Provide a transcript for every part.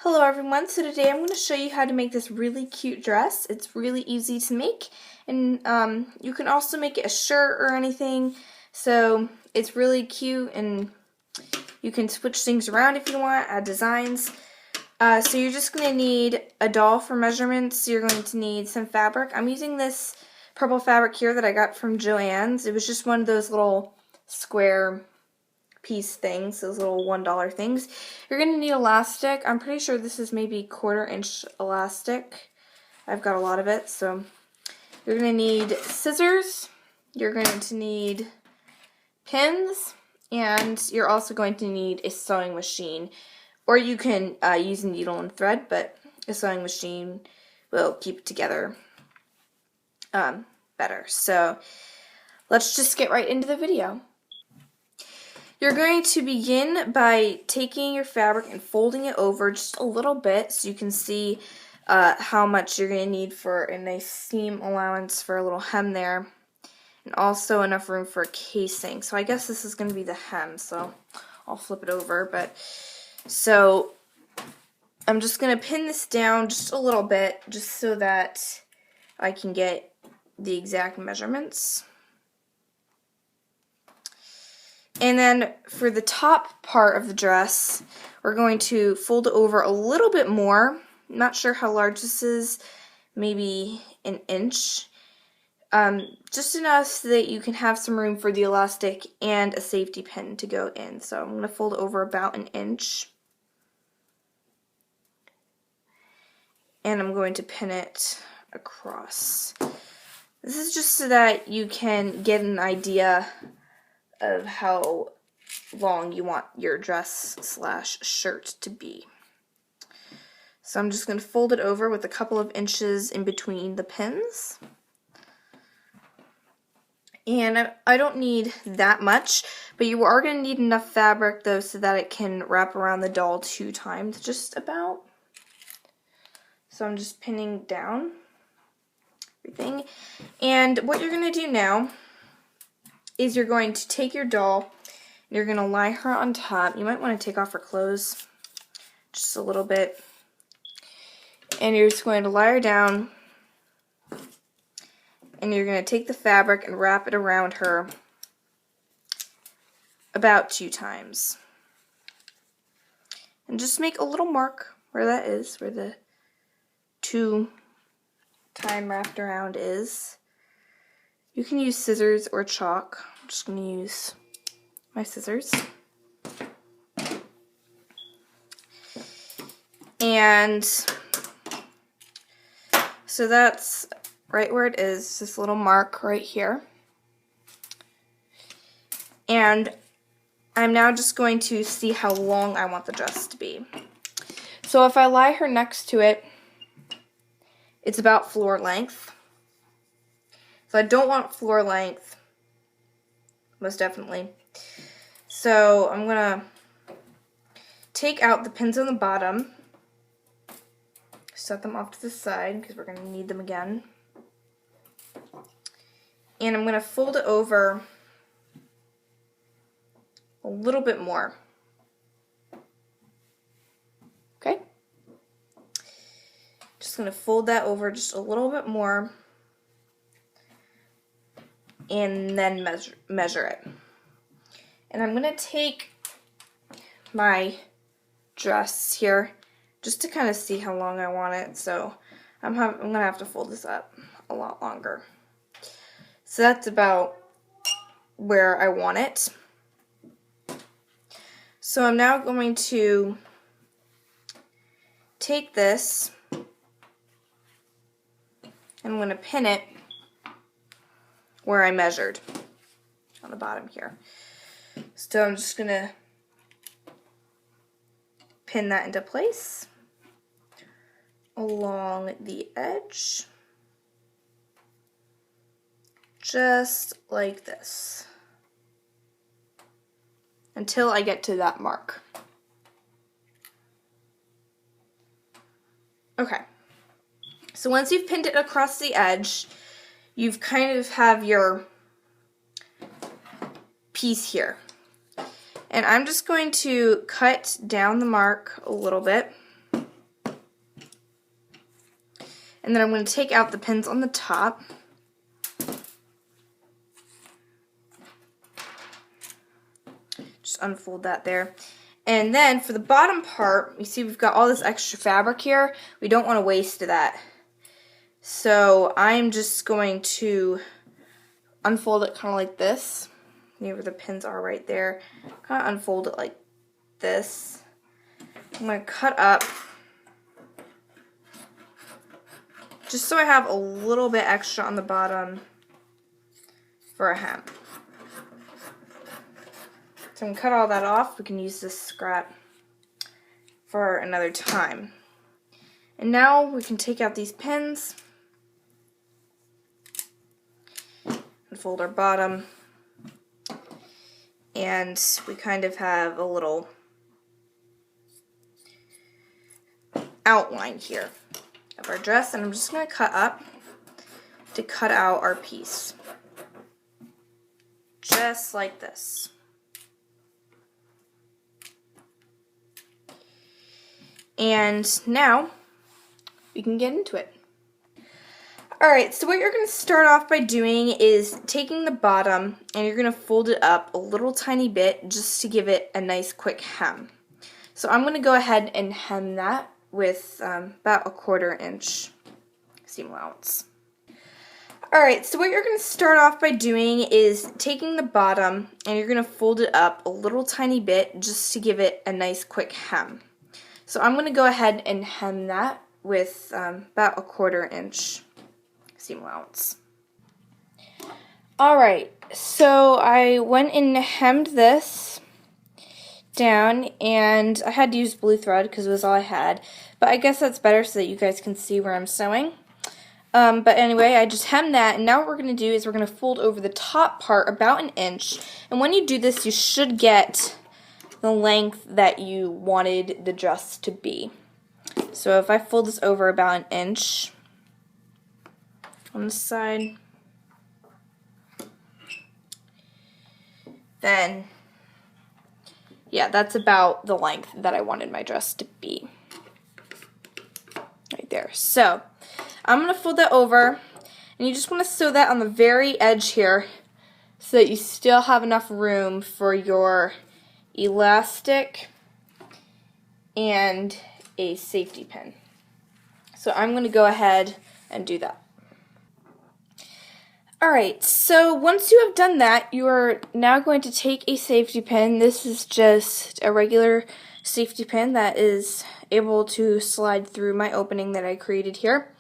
Hello everyone, so today I'm going to show you how to make this really cute dress. It's really easy to make, and you can also make it a shirt or anything, so it's really cute and you can switch things around if you want, add designs. So you're just going to need a doll for measurements. You're going to need some fabric. I'm using this purple fabric here that I got from Joann's. It was just one of those little square piece things, those little $1 things. You're going to need elastic. I'm pretty sure this is maybe 1/4 inch elastic. I've got a lot of it. So you're going to need scissors. You're going to need pins. And you're also going to need a sewing machine. Or you can use a needle and thread, but a sewing machine will keep it together better. So let's just get right into the video. You're going to begin by taking your fabric and folding it over just a little bit so you can see how much you're going to need for a nice seam allowance for a little hem there, and also enough room for a casing. So I guess this is going to be the hem, so I'll flip it over. But so I'm just going to pin this down just a little bit just so that I can get the exact measurements. And then for the top part of the dress, we're going to fold it over a little bit more. I'm not sure how large this is, maybe an inch. Just enough so that you can have some room for the elastic and a safety pin to go in. So I'm going to fold it over about an inch. And I'm going to pin it across. This is just so that you can get an idea of how long you want your dress / shirt to be. So I'm just going to fold it over with a couple of inches in between the pins. And I don't need that much, but you are going to need enough fabric though so that it can wrap around the doll 2 times just about. So I'm just pinning down everything. And what you're going to do now is you're going to take your doll and you're going to lie her on top. You might want to take off her clothes just a little bit. And you're just going to lie her down and you're going to take the fabric and wrap it around her about 2 times. And just make a little mark where that is, where the 2 time wrapped around is. You can use scissors or chalk. I'm just going to use my scissors. And so that's right where it is, this little mark right here. And I'm now just going to see how long I want the dress to be. So if I lie her next to it, it's about floor length. So I don't want floor length, most definitely. So I'm going to take out the pins on the bottom, set them off to the side because we're going to need them again. And I'm going to fold it over a little bit more. Okay? Just going to fold that over just a little bit more. And then measure it. And I'm going to take my dress here just to kind of see how long I want it. So I'm going to have to fold this up a lot longer. So that's about where I want it. So I'm now going to take this and I'm going to pin it where I measured on the bottom here. So I'm just going to pin that into place along the edge, just like this, until I get to that mark. Okay, so once you've pinned it across the edge, you've kind of have your piece here. And I'm just going to cut down the mark a little bit And then I'm going to take out the pins on the top. Just unfold that there. And then for the bottom part, you see we've got all this extra fabric here. We don't want to waste that. So I'm just going to unfold it kind of like this. Where the pins are right there. Kind of unfold it like this. I'm going to cut up just so I have a little bit extra on the bottom for a hem. So I'm going to cut all that off. We can use this scrap for another time. And now we can take out these pins and fold our bottom. And we kind of have a little outline here of our dress, and I'm just going to cut up to cut out our piece. Just like this. And now we can get into it. Alright, so what you're going to start off by doing is taking the bottom and you're going to fold it up a little tiny bit just to give it a nice quick hem. So I'm going to go ahead and hem that with about 1/4 inch seam allowance. Alright, so what you're going to start off by doing is taking the bottom and you're going to fold it up a little tiny bit just to give it a nice quick hem. So I'm going to go ahead and hem that with about 1/4 inch seam allowance. Alright, so I went and hemmed this down, and I had to use blue thread because it was all I had, but I guess that's better so that you guys can see where I'm sewing. But anyway, I just hemmed that, and now what we're going to do is we're going to fold over the top part about 1 inch, and when you do this you should get the length that you wanted the dress to be. So if I fold this over about 1 inch on the side, then yeah, that's about the length that I wanted my dress to be. Right there. So I'm going to fold that over, and you just want to sew that on the very edge here so that you still have enough room for your elastic and a safety pin. So I'm going to go ahead and do that. Alright, so once you have done that, you are now going to take a safety pin. This is just a regular safety pin that is able to slide through my opening that I created here.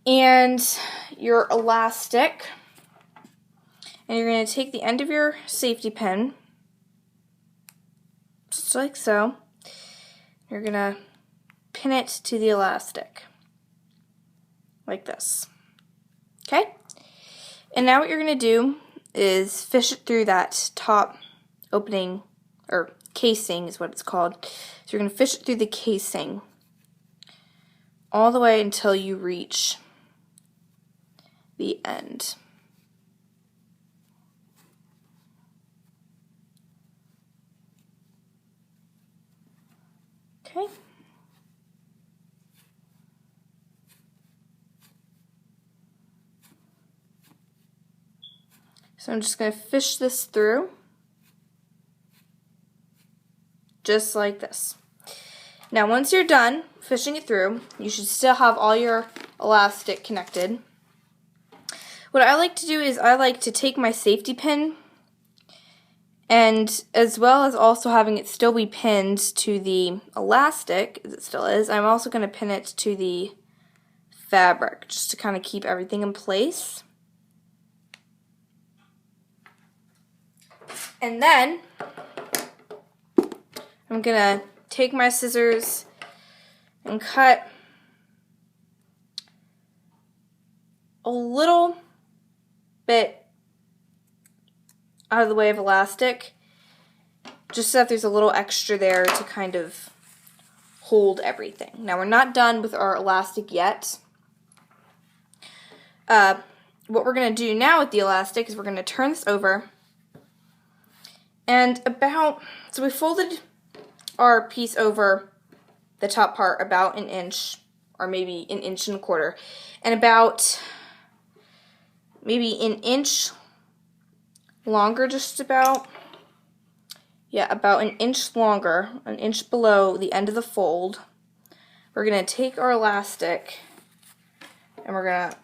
And your elastic, and you're going to take the end of your safety pin, just like so. You're going to pin it to the elastic, like this. Okay? And now what you're going to do is fish it through that top opening, or casing is what it's called. So you're going to fish it through the casing all the way until you reach the end. Okay. So I'm just going to fish this through, just like this. Now once you're done fishing it through, you should still have all your elastic connected. What I like to do is I like to take my safety pin, and as well as also having it still be pinned to the elastic, as it still is, I'm also going to pin it to the fabric, just to kind of keep everything in place. And then I'm going to take my scissors and cut a little bit out of the way of elastic, just so that there's a little extra there to kind of hold everything. Now we're not done with our elastic yet. What we're going to do now with the elastic is we're going to turn this over, and so we folded our piece over the top part about 1 inch or maybe an inch and a quarter, and about maybe an inch longer, just about. Yeah, about an inch longer, an inch below the end of the fold. We're going to take our elastic and we're going to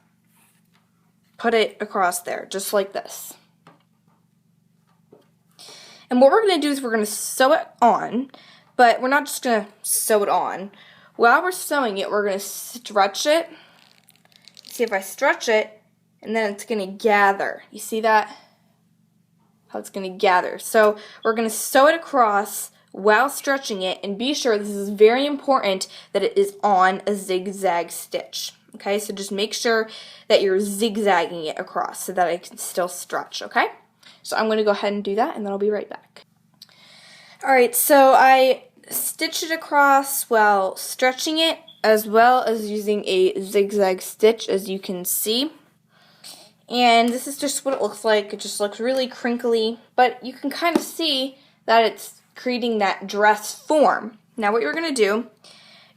put it across there, just like this. And what we're going to do is we're going to sew it on, but we're not just going to sew it on. While we're sewing it, we're going to stretch it. See, if I stretch it, and then it's going to gather. You see that? How it's going to gather. So we're going to sew it across while stretching it, and be sure, this is very important, that it is on a zigzag stitch. Okay, so just make sure that you're zigzagging it across so that it can still stretch, okay? So I'm going to go ahead and do that, and then I'll be right back. Alright, so I stitched it across while stretching it, as well as using a zigzag stitch, as you can see. And this is just what it looks like. It just looks really crinkly, but you can kind of see that it's creating that dress form. Now what you're going to do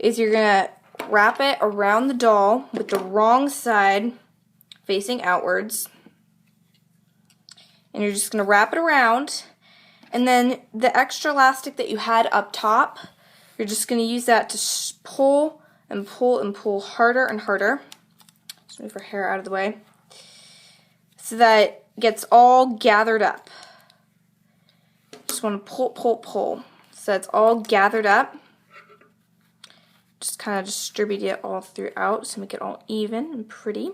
is you're going to wrap it around the doll with the wrong side facing outwards. And you're just going to wrap it around, and then the extra elastic that you had up top, you're just going to use that to pull and pull and pull harder and harder. Just move her hair out of the way so that it gets all gathered up. Just want to pull, pull, pull so it's all gathered up. Just kind of distribute it all throughout to make it all even and pretty.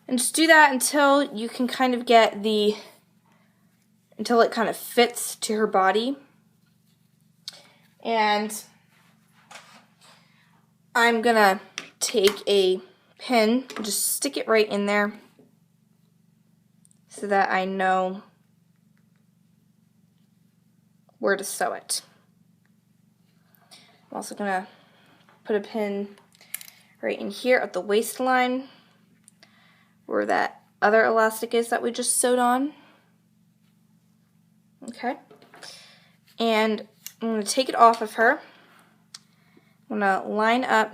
And just do that until you can kind of get until it kind of fits to her body. And I'm gonna take a pin and just stick it right in there so that I know where to sew it. I'm also gonna put a pin right in here at the waistline where that other elastic is that we just sewed on. Okay. And I'm going to take it off of her. I'm going to line up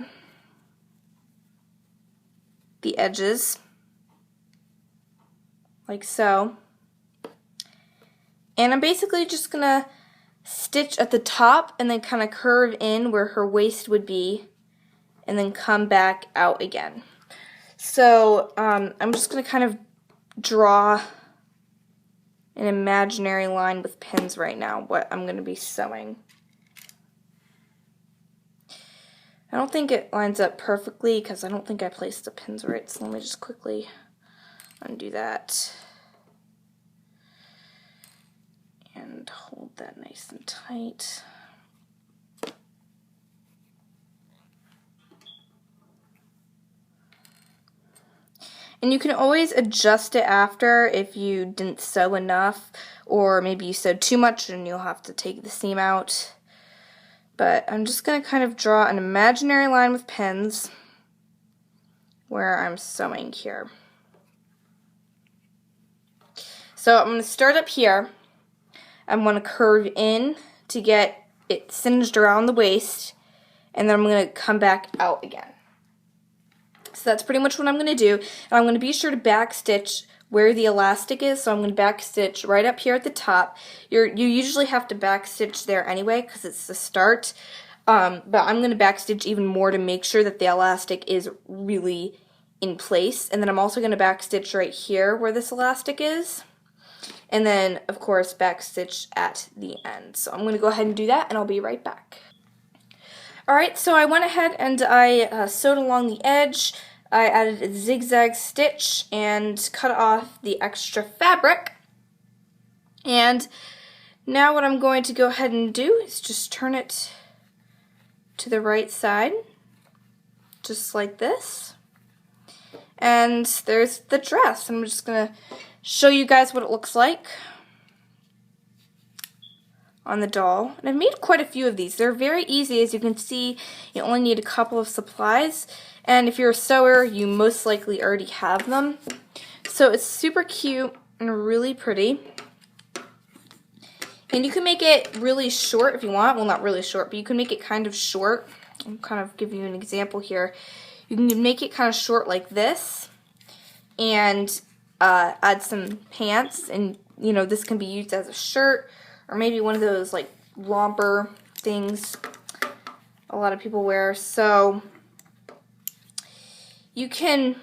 the edges like so. And I'm basically just going to stitch at the top and then kind of curve in where her waist would be and then come back out again. So I'm just going to kind of draw an imaginary line with pins right now, what I'm going to be sewing. I don't think it lines up perfectly because I don't think I placed the pins right, so let me just quickly undo that. And hold that nice and tight. And you can always adjust it after if you didn't sew enough, or maybe you sewed too much and you'll have to take the seam out. But I'm just going to kind of draw an imaginary line with pins where I'm sewing here. So I'm going to start up here. I'm going to curve in to get it singed around the waist, and then I'm going to come back out again. So that's pretty much what I'm going to do. And I'm going to be sure to back stitch where the elastic is. So I'm going to back stitch right up here at the top. You usually have to back stitch there anyway because it's the start. But I'm going to back stitch even more to make sure that the elastic is really in place. And then I'm also going to back stitch right here where this elastic is. And then, of course, back stitch at the end. So I'm going to go ahead and do that, and I'll be right back. Alright, so I went ahead and I sewed along the edge. I added a zigzag stitch and cut off the extra fabric. And now what I'm going to go ahead and do is just turn it to the right side, just like this. And there's the dress. I'm just going to show you guys what it looks like on the doll. And I've made quite a few of these. They're very easy. As you can see, you only need a couple of supplies. And if you're a sewer, you most likely already have them. So it's super cute and really pretty. And you can make it really short if you want. Well, not really short, but you can make it kind of short I'll kind of give you an example here. You can make it kind of short like this and add some pants, and you know, this can be used as a shirt or maybe one of those like romper things a lot of people wear. So you can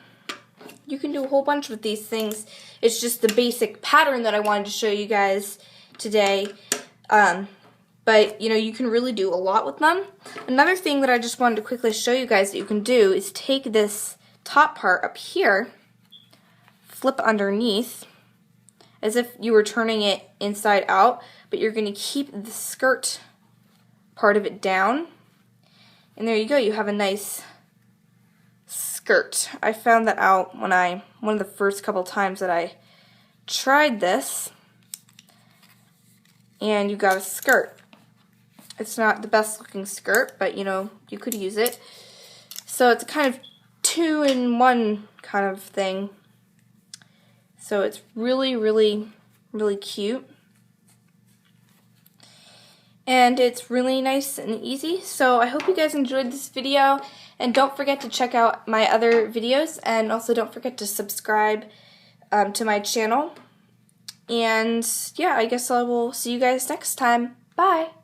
do a whole bunch with these things. It's just the basic pattern that I wanted to show you guys today. But you know, you can really do a lot with them. Another thing that I just wanted to quickly show you guys that you can do is take this top part up here, flip underneath as if you were turning it inside out, but you're going to keep the skirt part of it down. And there you go, you have a nice skirt. I found that out when one of the first couple times that I tried this, and you got a skirt. It's not the best looking skirt, but you know, you could use it. So it's a kind of 2-in-1 kind of thing. So it's really, really, really cute. And it's really nice and easy. So I hope you guys enjoyed this video, and don't forget to check out my other videos, and also don't forget to subscribe to my channel. And yeah, I guess I will see you guys next time. Bye!